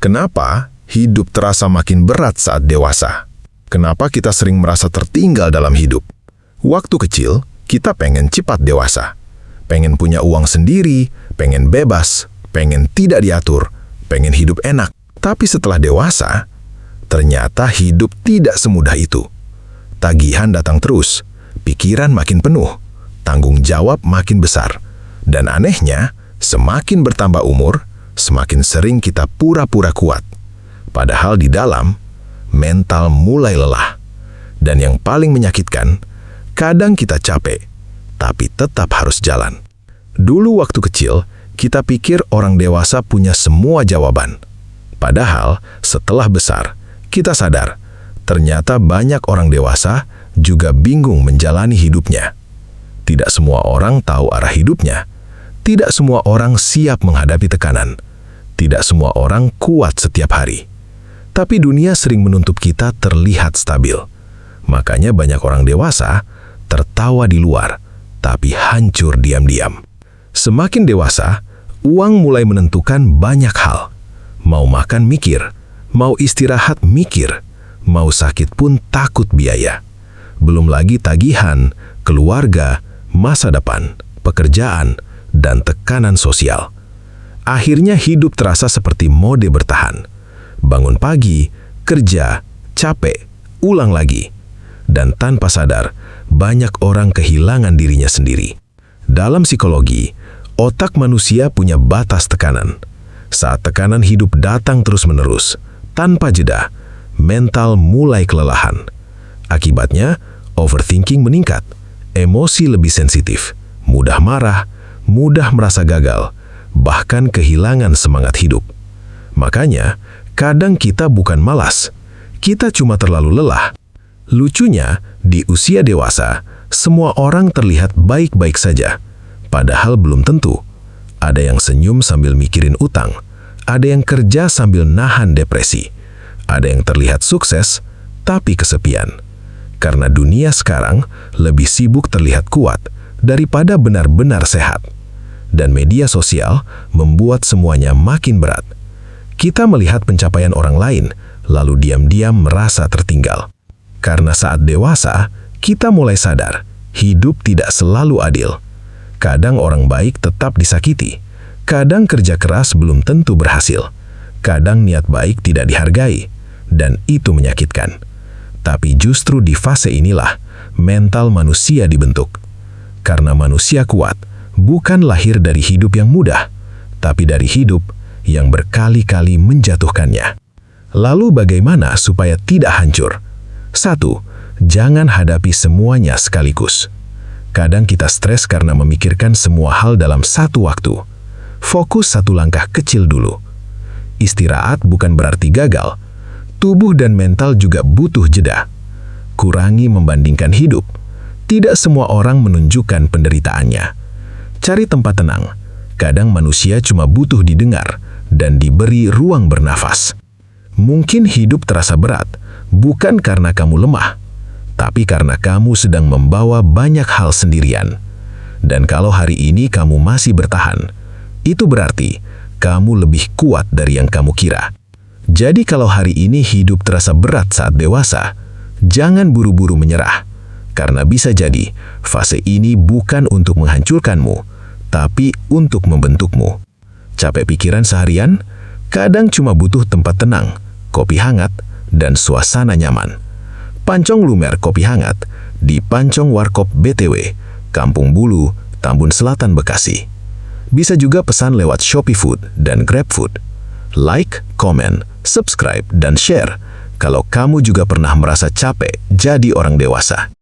Kenapa hidup terasa makin berat saat dewasa? Kenapa kita sering merasa tertinggal dalam hidup? Waktu kecil, kita pengen cepat dewasa. Pengen punya uang sendiri, pengen bebas, pengen tidak diatur, pengen hidup enak. Tapi setelah dewasa, ternyata hidup tidak semudah itu. Tagihan datang terus, pikiran makin penuh, tanggung jawab makin besar. Dan anehnya, semakin bertambah umur, semakin sering kita pura-pura kuat. Padahal di dalam, mental mulai lelah. Dan yang paling menyakitkan, kadang kita capek, tapi tetap harus jalan. Dulu waktu kecil, kita pikir orang dewasa punya semua jawaban. Padahal setelah besar, kita sadar, ternyata banyak orang dewasa juga bingung menjalani hidupnya. Tidak semua orang tahu arah hidupnya. Tidak semua orang siap menghadapi tekanan. Tidak semua orang kuat setiap hari. Tapi dunia sering menuntut kita terlihat stabil. Makanya banyak orang dewasa tertawa di luar, tapi hancur diam-diam. Semakin dewasa, uang mulai menentukan banyak hal. Mau makan mikir, mau istirahat mikir, mau sakit pun takut biaya. Belum lagi tagihan, keluarga, masa depan, pekerjaan, dan tekanan sosial. Akhirnya hidup terasa seperti mode bertahan. Bangun pagi, kerja, capek, ulang lagi. Dan tanpa sadar, banyak orang kehilangan dirinya sendiri. Dalam psikologi, otak manusia punya batas tekanan. Saat tekanan hidup datang terus-menerus, tanpa jeda, mental mulai kelelahan. Akibatnya, overthinking meningkat, emosi lebih sensitif, mudah marah, mudah merasa gagal, bahkan kehilangan semangat hidup. Makanya, kadang kita bukan malas, kita cuma terlalu lelah. Lucunya, di usia dewasa, semua orang terlihat baik-baik saja, padahal belum tentu. Ada yang senyum sambil mikirin utang, ada yang kerja sambil nahan depresi, ada yang terlihat sukses, tapi kesepian. Karena dunia sekarang lebih sibuk terlihat kuat daripada benar-benar sehat. Dan media sosial membuat semuanya makin berat. Kita melihat pencapaian orang lain, lalu diam-diam merasa tertinggal. Karena saat dewasa, kita mulai sadar, hidup tidak selalu adil. Kadang orang baik tetap disakiti. Kadang kerja keras belum tentu berhasil. Kadang niat baik tidak dihargai. Dan itu menyakitkan. Tapi justru di fase inilah, mental manusia dibentuk. Karena manusia kuat, bukan lahir dari hidup yang mudah, tapi dari hidup yang berkali-kali menjatuhkannya. Lalu bagaimana supaya tidak hancur? 1. Jangan hadapi semuanya sekaligus. Kadang kita stres karena memikirkan semua hal dalam satu waktu. Fokus satu langkah kecil dulu. Istirahat bukan berarti gagal. Tubuh dan mental juga butuh jeda. Kurangi membandingkan hidup. Tidak semua orang menunjukkan penderitaannya. Cari tempat tenang. Kadang manusia cuma butuh didengar dan diberi ruang bernafas. Mungkin hidup terasa berat, bukan karena kamu lemah, tapi karena kamu sedang membawa banyak hal sendirian. Dan kalau hari ini kamu masih bertahan, itu berarti kamu lebih kuat dari yang kamu kira. Jadi kalau hari ini hidup terasa berat saat dewasa, jangan buru-buru menyerah. Karena bisa jadi, fase ini bukan untuk menghancurkanmu, tapi untuk membentukmu. Capek pikiran seharian? Kadang cuma butuh tempat tenang, kopi hangat, dan suasana nyaman. Pancong Lumer Kopi Hangat di Pancong Warkop BTW, Kampung Bulu, Tambun Selatan, Bekasi. Bisa juga pesan lewat Shopee Food dan GrabFood. Like, komen, subscribe, dan share kalau kamu juga pernah merasa capek jadi orang dewasa.